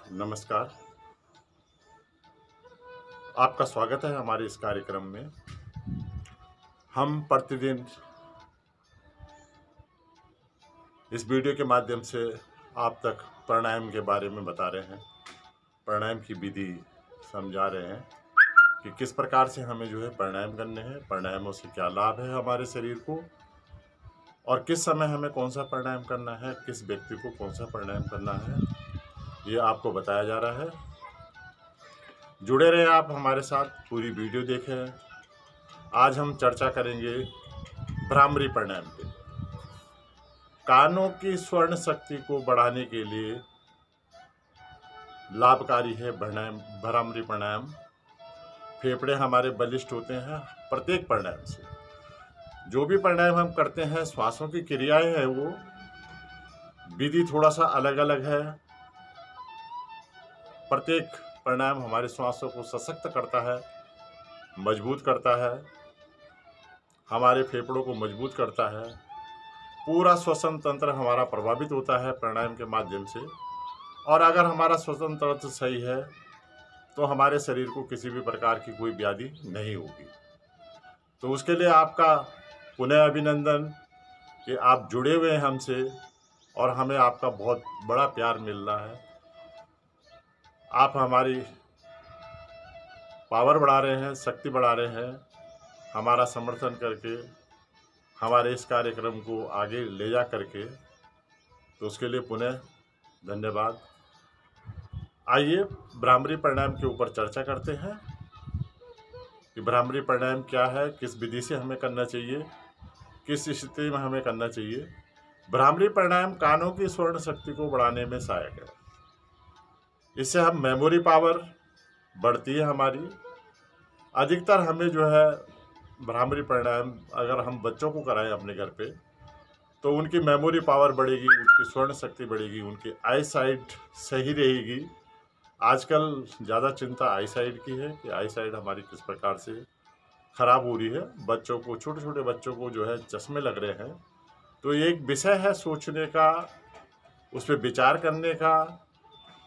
नमस्कार। आपका स्वागत है हमारे इस कार्यक्रम में। हम प्रतिदिन इस वीडियो के माध्यम से आप तक प्राणायाम के बारे में बता रहे हैं, प्राणायाम की विधि समझा रहे हैं कि किस प्रकार से हमें जो है प्राणायाम करने हैं, प्राणायामों से क्या लाभ है हमारे शरीर को और किस समय हमें कौन सा प्राणायाम करना है, किस व्यक्ति को कौन सा प्राणायाम करना है, ये आपको बताया जा रहा है। जुड़े रहें आप हमारे साथ, पूरी वीडियो देखें। आज हम चर्चा करेंगे भ्रामरी प्राणायाम पे। कानों की स्वर्ण शक्ति को बढ़ाने के लिए लाभकारी है भ्रामरी प्राणायाम। फेफड़े हमारे बलिष्ठ होते हैं प्रत्येक प्राणायाम से। जो भी प्राणायाम हम करते हैं, श्वासों की क्रियाएं हैं, वो विधि थोड़ा सा अलग अलग है। प्रत्येक प्राणायाम हमारे श्वासों को सशक्त करता है, मजबूत करता है, हमारे फेफड़ों को मजबूत करता है। पूरा श्वसन तंत्र हमारा प्रभावित होता है प्राणायाम के माध्यम से। और अगर हमारा श्वसन तंत्र सही है तो हमारे शरीर को किसी भी प्रकार की कोई व्याधि नहीं होगी। तो उसके लिए आपका पुनः अभिनंदन कि आप जुड़े हुए हैं हमसे और हमें आपका बहुत बड़ा प्यार मिल रहा है। आप हमारी पावर बढ़ा रहे हैं, शक्ति बढ़ा रहे हैं, हमारा समर्थन करके हमारे इस कार्यक्रम को आगे ले जा करके। तो उसके लिए पुनः धन्यवाद। आइए भ्रामरी प्राणायाम के ऊपर चर्चा करते हैं कि भ्रामरी प्राणायाम क्या है, किस विधि से हमें करना चाहिए, किस स्थिति में हमें करना चाहिए। भ्रामरी प्राणायाम कानों की स्वर्ण शक्ति को बढ़ाने में सहायक है। इससे हम मेमोरी पावर बढ़ती है हमारी। अधिकतर हमें जो है भ्रामरी प्राणायाम अगर हम बच्चों को कराएं अपने घर पे तो उनकी मेमोरी पावर बढ़ेगी, उनकी स्वर्ण शक्ति बढ़ेगी, उनकी आई साइट सही रहेगी। आजकल ज़्यादा चिंता आई साइड की है कि आई साइड हमारी किस प्रकार से ख़राब हो रही है। बच्चों को, छोटे छोटे बच्चों को जो है चश्मे लग रहे हैं। तो ये एक विषय है सोचने का, उस पर विचार करने का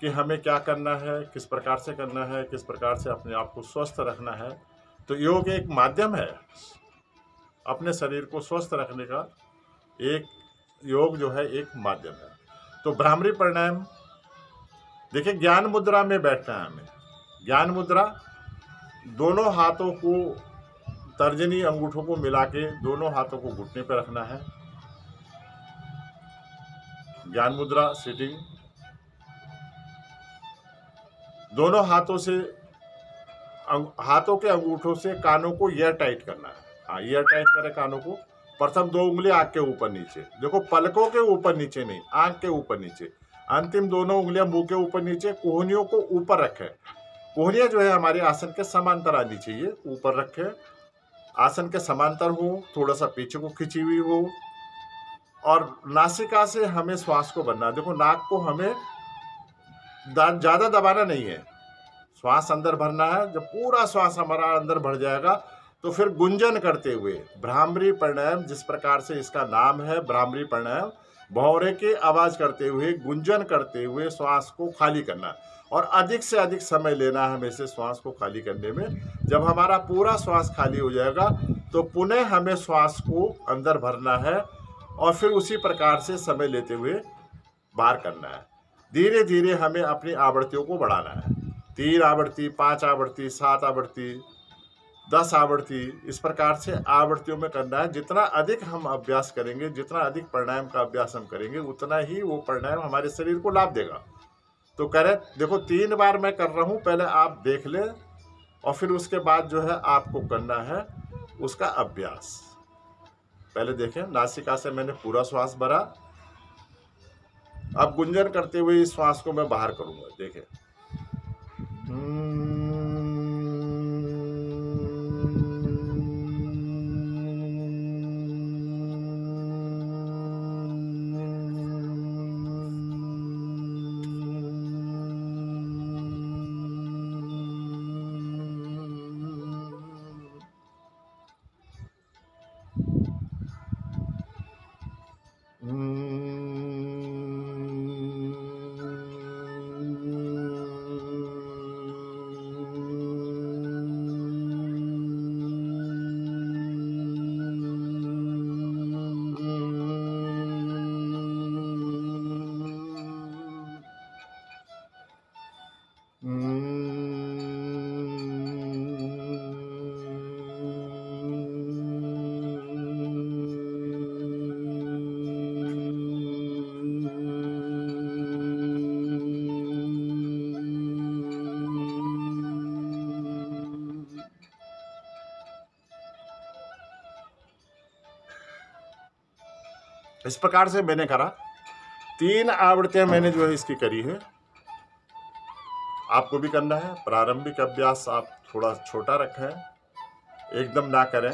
कि हमें क्या करना है, किस प्रकार से करना है, किस प्रकार से अपने आप को स्वस्थ रखना है। तो योग एक माध्यम है अपने शरीर को स्वस्थ रखने का। एक योग जो है एक माध्यम है। तो भ्रामरी प्राणायाम देखिए, ज्ञान मुद्रा में बैठना है हमें। ज्ञान मुद्रा, दोनों हाथों को, तर्जनी अंगूठों को मिला के दोनों हाथों को घुटने पर रखना है। ज्ञान मुद्रा सिटिंग। दोनों हाथों से, हाथों के अंगूठों से कानों को ईयर टाइट करना है। हाँ, ईयर टाइट करें कानों को। प्रथम 2 उंगली आंख के ऊपर नीचे, देखो पलकों के ऊपर नीचे नहीं, आंख के ऊपर नीचे। अंतिम दोनों उंगलियां मुंह के ऊपर नीचे, कोहनियों को ऊपर रखें। कोहनियां जो है हमारी आसन के समांतर आनी चाहिए, ऊपर रखें, आसन के समांतर हो, थोड़ा सा पीछे को खिंची हुई हो। और नासिका से हमें श्वास को भरना। देखो, नाक को हमें ज़्यादा दबाना नहीं है, श्वास अंदर भरना है। जब पूरा श्वास हमारा अंदर भर जाएगा तो फिर गुंजन करते हुए भ्रामरी प्राणायाम, जिस प्रकार से इसका नाम है भ्रामरी प्राणायाम, भौरे की आवाज करते हुए, गुंजन करते हुए श्वास को खाली करना और अधिक से अधिक समय लेना है हमें से श्वास को खाली करने में। जब हमारा पूरा श्वास खाली हो जाएगा तो पुनः हमें श्वास को अंदर भरना है और फिर उसी प्रकार से समय लेते हुए बाहर करना है। धीरे धीरे हमें अपनी आवृत्तियों को बढ़ाना है। 3 आवृत्ति, 5 आवृत्ति, 7 आवृत्ति, 10 आवृत्ति, इस प्रकार से आवृत्तियों में करना है। जितना अधिक हम अभ्यास करेंगे, जितना अधिक प्राणायाम का अभ्यास हम करेंगे, उतना ही वो प्राणायाम हमारे शरीर को लाभ देगा। तो करें, देखो 3 बार मैं कर रहा हूँ, पहले आप देख लें और फिर उसके बाद जो है आपको करना है उसका अभ्यास। पहले देखें, नासिका से मैंने पूरा श्वास भरा, अब गुंजन करते हुए इस श्वास को मैं बाहर करूंगा। देखें, इस प्रकार से मैंने करा। 3 आवृत्तियां मैंने जो है इसकी करी है। आपको भी करना है। प्रारंभिक अभ्यास आप थोड़ा छोटा रखें, एकदम ना करें।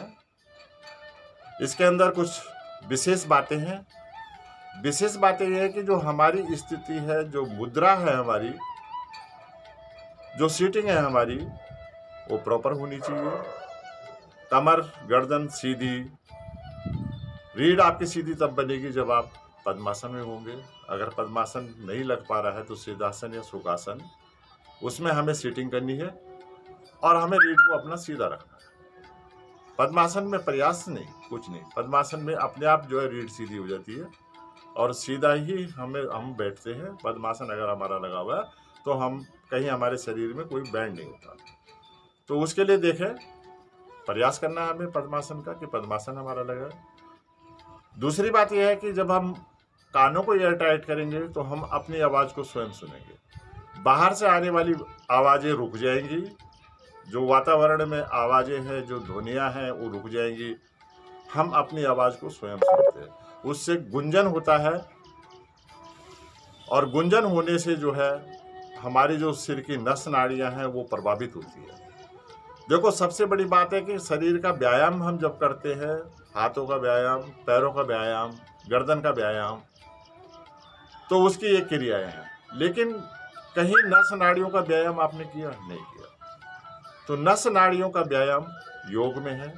इसके अंदर कुछ विशेष बातें हैं। विशेष बातें यह है कि जो हमारी स्थिति है, जो मुद्रा है हमारी, जो सीटिंग है हमारी, वो प्रॉपर होनी चाहिए। कमर गर्दन सीधी, रीढ़ आपकी सीधी तब बनेगी जब आप पद्मासन में होंगे। अगर पद्मासन नहीं लग पा रहा है तो सिद्धासन या सुखासन, उसमें हमें सीटिंग करनी है और हमें रीढ़ को अपना सीधा रखना है। पद्मासन में प्रयास नहीं, कुछ नहीं। पद्मासन में अपने आप जो है रीढ़ सीधी हो जाती है और सीधा ही हम बैठते हैं। पद्मासन अगर हमारा लगा हुआ है तो हम कहीं हमारे शरीर में कोई बैंड नहीं होता। तो उसके लिए देखें, प्रयास करना है हमें पद्मासन का कि पद्मासन हमारा लगा। दूसरी बात यह है कि जब हम कानों को एयर टाइट करेंगे तो हम अपनी आवाज़ को स्वयं सुनेंगे। बाहर से आने वाली आवाज़ें रुक जाएंगी, जो वातावरण में आवाज़ें हैं, जो ध्वनियाँ हैं, वो रुक जाएंगी। हम अपनी आवाज़ को स्वयं सुनते हैं, उससे गुंजन होता है और गुंजन होने से जो है हमारी जो सिर की नस नाड़ियाँ हैं वो प्रभावित होती है। देखो, सबसे बड़ी बात है कि शरीर का व्यायाम हम जब करते हैं, हाथों का व्यायाम, पैरों का व्यायाम, गर्दन का व्यायाम, तो उसकी एक क्रियाएं हैं। लेकिन कहीं नस नाड़ियों का व्यायाम आपने किया? नहीं किया। तो नस नाड़ियों का व्यायाम योग में है,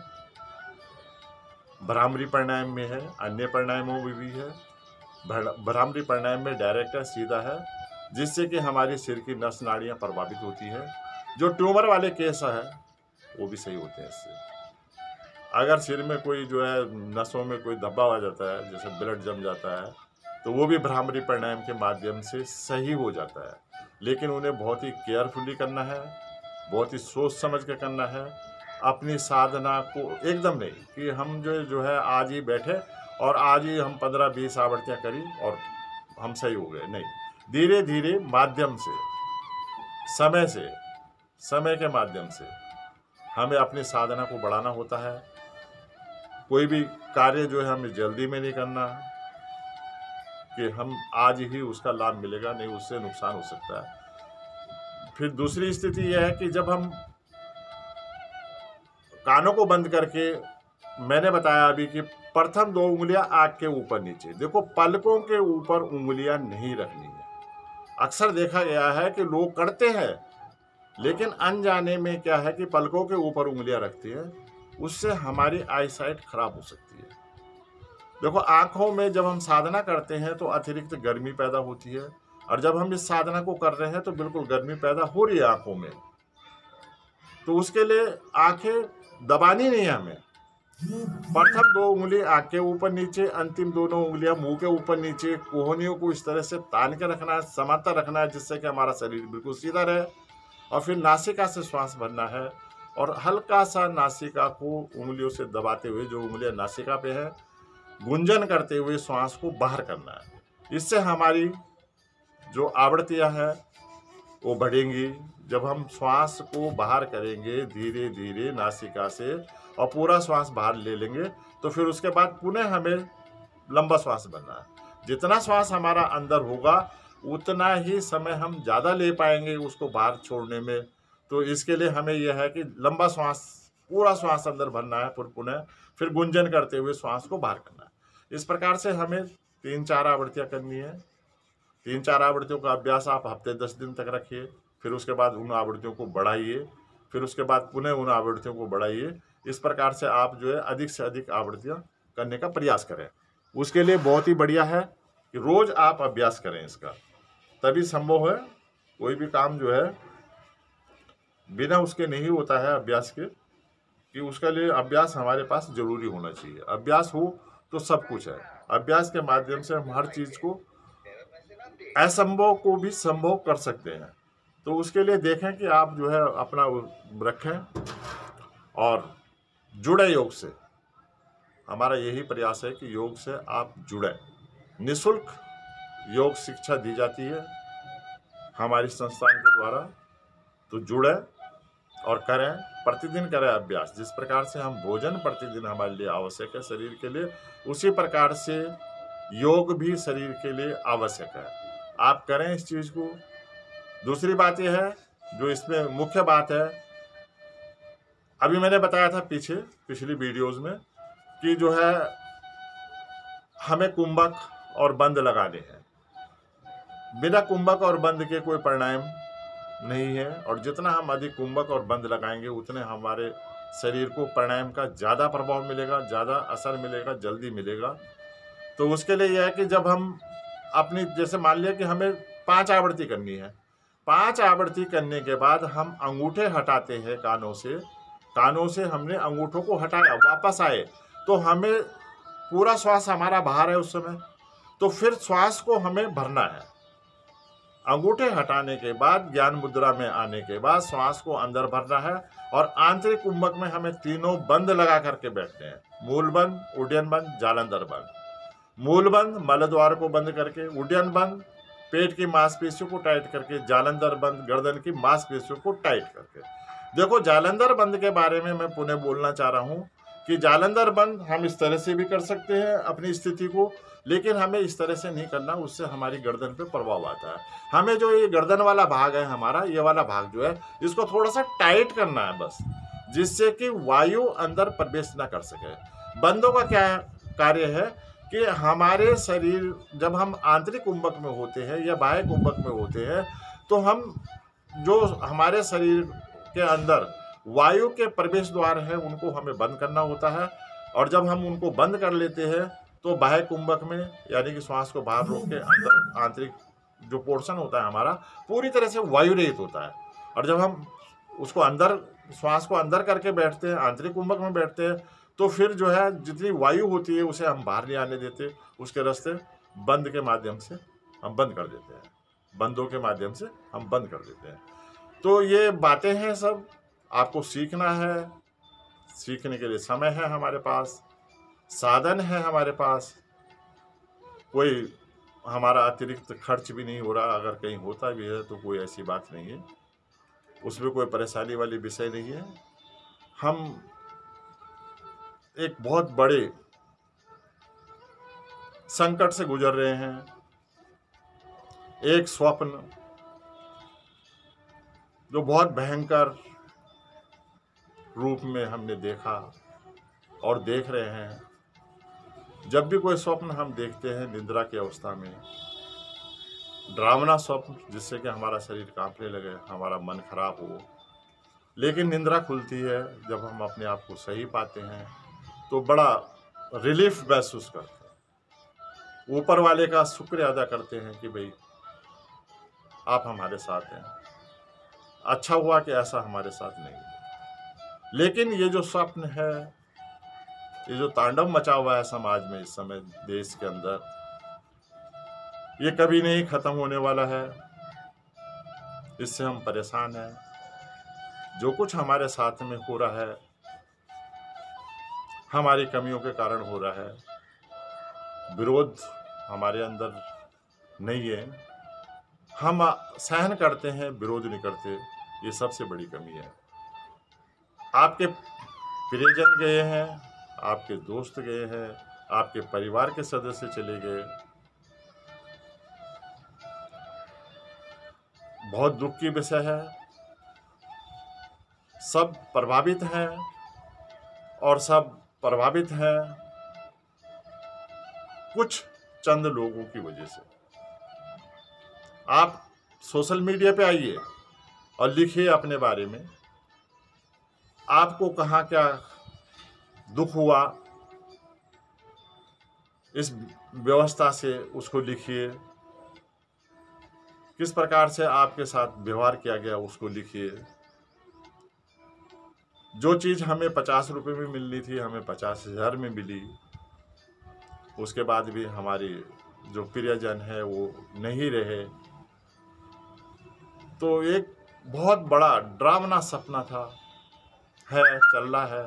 भ्रामरी प्राणायाम में है, अन्य प्राणायामों में भी है। भ्रामरी प्राणायाम में डायरेक्ट है, सीधा है, जिससे कि हमारी सिर की नस नाड़ियाँ प्रभावित होती है। जो ट्यूमर वाले केस है वो भी सही होते हैं इससे। अगर सिर में कोई जो है नसों में कोई धब्बा आ जाता है, जैसे ब्लड जम जाता है, तो वो भी भ्रामरी प्राणायाम के माध्यम से सही हो जाता है। लेकिन उन्हें बहुत ही केयरफुली करना है, बहुत ही सोच समझ के करना है। अपनी साधना को एकदम नहीं कि हम जो है आज ही बैठे और आज ही हम 15-20 आवृत्तियाँ करी और हम सही हो गए, नहीं। धीरे धीरे माध्यम से, समय के माध्यम से हमें अपनी साधना को बढ़ाना होता है। कोई भी कार्य जो है हमें जल्दी में नहीं करना कि हम आज ही उसका लाभ मिलेगा, नहीं, उससे नुकसान हो सकता है। फिर दूसरी स्थिति यह है कि जब हम कानों को बंद करके, मैंने बताया अभी कि प्रथम 2 उंगलियां आँख के ऊपर नीचे, देखो पलकों के ऊपर उंगलियां नहीं रखनी है। अक्सर देखा गया है कि लोग करते हैं, लेकिन अनजाने में क्या है कि पलकों के ऊपर उंगलियां रखती है, उससे हमारी आई साइट खराब हो सकती है। देखो, आँखों में जब हम साधना करते हैं तो अतिरिक्त गर्मी पैदा होती है, और जब हम इस साधना को कर रहे हैं तो बिल्कुल गर्मी पैदा हो रही है आँखों में। तो उसके लिए आँखें दबानी नहीं है हमें। प्रथम 2 उंगली आँख के ऊपर नीचे, अंतिम दोनों उंगलियां मुंह के ऊपर नीचे। कोहनियों को इस तरह से तान के रखना है, समांतर रखना है, जिससे कि हमारा शरीर बिल्कुल सीधा रहे। और फिर नासिका से श्वास भरना है और हल्का सा नासिका को उंगलियों से दबाते हुए, जो उंगलियां नासिका पे है, गुंजन करते हुए श्वास को बाहर करना है। इससे हमारी जो आवृत्तियां हैं वो बढ़ेंगी। जब हम श्वास को बाहर करेंगे धीरे धीरे नासिका से और पूरा श्वास बाहर ले लेंगे, तो फिर उसके बाद पुनः हमें लंबा श्वास भरना है। जितना श्वास हमारा अंदर होगा उतना ही समय हम ज़्यादा ले पाएंगे उसको बाहर छोड़ने में। तो इसके लिए हमें यह है कि लंबा श्वास, पूरा श्वास अंदर भरना है, पुनः फिर गुंजन करते हुए श्वास को बाहर करना है। इस प्रकार से हमें 3-4 आवृत्तियाँ करनी है। 3-4 आवृत्तियों का अभ्यास आप हफ्ते 10 दिन तक रखिए। फिर उसके बाद उन आवृत्तियों को बढ़ाइए, फिर उसके बाद पुनः उन आवृत्तियों को बढ़ाइए। इस प्रकार से आप जो है अधिक से अधिक आवृत्तियाँ करने का प्रयास करें। उसके लिए बहुत ही बढ़िया है कि रोज़ आप अभ्यास करें इसका, तभी संभव है। कोई भी काम जो है बिना उसके नहीं होता है अभ्यास के, कि उसके लिए अभ्यास हमारे पास जरूरी होना चाहिए। अभ्यास हो तो सब कुछ है। अभ्यास के माध्यम से हम हर चीज़ को, असंभव को भी संभव कर सकते हैं। तो उसके लिए देखें कि आप जो है अपना रखें और जुड़े योग से। हमारा यही प्रयास है कि योग से आप जुड़े। निःशुल्क योग शिक्षा दी जाती है हमारी संस्थान के द्वारा, तो जुड़े और करें, प्रतिदिन करें अभ्यास। जिस प्रकार से हम भोजन प्रतिदिन हमारे लिए आवश्यक है शरीर के लिए, उसी प्रकार से योग भी शरीर के लिए आवश्यक है। आप करें इस चीज़ को। दूसरी बात यह है, जो इसमें मुख्य बात है, अभी मैंने बताया था पिछली वीडियोज़ में कि जो है हमें कुंभक और बंद लगाने हैं। बिना कुंभक और बंद के कोई प्राणायाम नहीं है, और जितना हम अधिक कुंभक और बंद लगाएंगे उतने हमारे शरीर को प्राणायाम का ज़्यादा प्रभाव मिलेगा, ज़्यादा असर मिलेगा, जल्दी मिलेगा। तो उसके लिए यह है कि जब हम अपनी, जैसे मान लिया कि हमें 5 आवृत्ति करनी है, 5 आवृत्ति करने के बाद हम अंगूठे हटाते हैं कानों से हमने अंगूठों को हटाया, वापस आए, तो हमें पूरा श्वास हमारा बाहर है उस समय, तो फिर श्वास को हमें भरना है। अंगूठे हटाने के बाद ज्ञान मुद्रा में आने के बाद श्वास को अंदर भरना है, और आंतरिक कुंभक में हमें तीनों बंद लगा करके बैठने हैं। मूल बंद, उड्डयन बंद, जालंधर बंद। मूल बंद मल द्वार को बंद करके, उड्डयन बंद पेट की मांसपेशियों को टाइट करके, जालंधर बंद गर्दन की मांसपेशियों को टाइट करके। देखो, जालंधर बंद के बारे में मैं पुनः बोलना चाह रहा हूँ कि जालंधर बंद हम इस तरह से भी कर सकते हैं अपनी स्थिति को, लेकिन हमें इस तरह से नहीं करना, उससे हमारी गर्दन पे प्रभाव आता है। हमें जो ये गर्दन वाला भाग है हमारा, ये वाला भाग जो है, इसको थोड़ा सा टाइट करना है बस, जिससे कि वायु अंदर प्रवेश ना कर सके। बंदों का क्या कार्य है कि हमारे शरीर, जब हम आंतरिक कुंभक में होते हैं या बाह्य कुंभक में होते हैं, तो हम जो हमारे शरीर के अंदर वायु के प्रवेश द्वार है उनको हमें बंद करना होता है, और जब हम उनको बंद कर लेते हैं तो बाह्य कुंभक में, यानी कि श्वास को बाहर रोक के अंदर आंतरिक जो पोर्शन होता है हमारा पूरी तरह से वायु रहित होता है। और जब हम उसको अंदर, श्वास को अंदर करके बैठते हैं, आंतरिक कुंभक में बैठते हैं, तो फिर जो है जितनी वायु होती है उसे हम बाहर नहीं आने देते, उसके रास्ते बंद के माध्यम से हम बंद कर देते हैं, बंदों के माध्यम से हम बंद कर देते हैं। तो ये बातें हैं, सब आपको सीखना है। सीखने के लिए समय है हमारे पास, साधन है हमारे पास, कोई हमारा अतिरिक्त खर्च भी नहीं हो रहा। अगर कहीं होता भी है तो कोई ऐसी बात नहीं है, उसमें कोई परेशानी वाली विषय नहीं है। हम एक बहुत बड़े संकट से गुजर रहे हैं। एक स्वप्न जो बहुत भयंकर रूप में हमने देखा और देख रहे हैं। जब भी कोई स्वप्न हम देखते हैं निद्रा की अवस्था में, डरावना स्वप्न जिससे कि हमारा शरीर कांपने लगे, हमारा मन खराब हो, लेकिन निद्रा खुलती है जब हम अपने आप को सही पाते हैं तो बड़ा रिलीफ महसूस करते हैं। ऊपर वाले का शुक्र अदा करते हैं कि भाई आप हमारे साथ हैं, अच्छा हुआ कि ऐसा हमारे साथ नहीं है। लेकिन ये जो स्वप्न है, ये जो तांडव मचा हुआ है समाज में इस समय, देश के अंदर, ये कभी नहीं खत्म होने वाला है। इससे हम परेशान हैं। जो कुछ हमारे साथ में हो रहा है हमारी कमियों के कारण हो रहा है। विरोध हमारे अंदर नहीं है, हम सहन करते हैं, विरोध नहीं करते। ये सबसे बड़ी कमी है। आपके प्रियजन गए हैं, आपके दोस्त गए हैं, आपके परिवार के सदस्य चले गए, बहुत दुख की विषय है। सब प्रभावित हैं, और सब प्रभावित हैं कुछ चंद लोगों की वजह से। आप सोशल मीडिया पे आइए और लिखिए अपने बारे में, आपको कहाँ क्या दुख हुआ इस व्यवस्था से, उसको लिखिए। किस प्रकार से आपके साथ व्यवहार किया गया उसको लिखिए। जो चीज़ हमें 50 रुपये में मिलनी थी हमें 50,000 में मिली। उसके बाद भी हमारी जो प्रियजन है वो नहीं रहे। तो एक बहुत बड़ा ड्रामना सपना था, है, चल रहा है।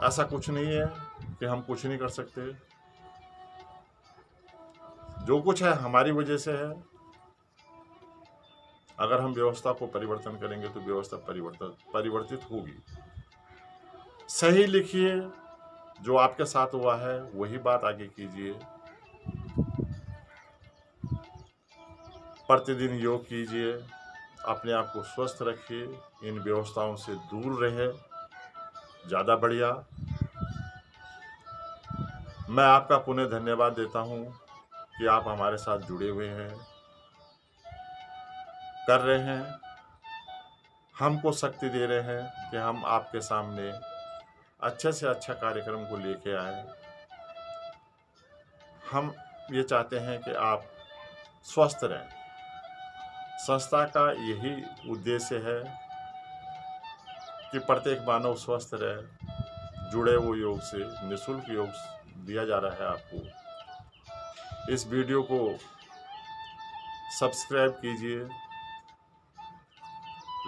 ऐसा कुछ नहीं है कि हम कुछ नहीं कर सकते। जो कुछ है हमारी वजह से है। अगर हम व्यवस्था को परिवर्तन करेंगे तो व्यवस्था परिवर्तित होगी। सही लिखिए, जो आपके साथ हुआ है वही बात आगे कीजिए। प्रतिदिन योग कीजिए, अपने आप को स्वस्थ रखिए, इन व्यवस्थाओं से दूर रहे, ज़्यादा बढ़िया। मैं आपका पुनः धन्यवाद देता हूँ कि आप हमारे साथ जुड़े हुए हैं, कर रहे हैं, हमको शक्ति दे रहे हैं कि हम आपके सामने अच्छे से अच्छा कार्यक्रम को लेके आए। हम ये चाहते हैं कि आप स्वस्थ रहें। संस्था का यही उद्देश्य है कि प्रत्येक मानव स्वस्थ रहे। जुड़े हुए योग से निःशुल्क योग दिया जा रहा है आपको। इस वीडियो को सब्सक्राइब कीजिए,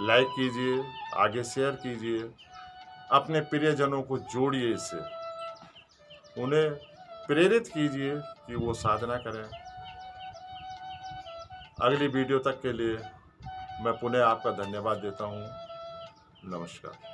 लाइक कीजिए, आगे शेयर कीजिए, अपने प्रियजनों को जोड़िए, इससे उन्हें प्रेरित कीजिए कि वो साधना करें। अगली वीडियो तक के लिए मैं पुनः आपका धन्यवाद देता हूँ। नमस्कार।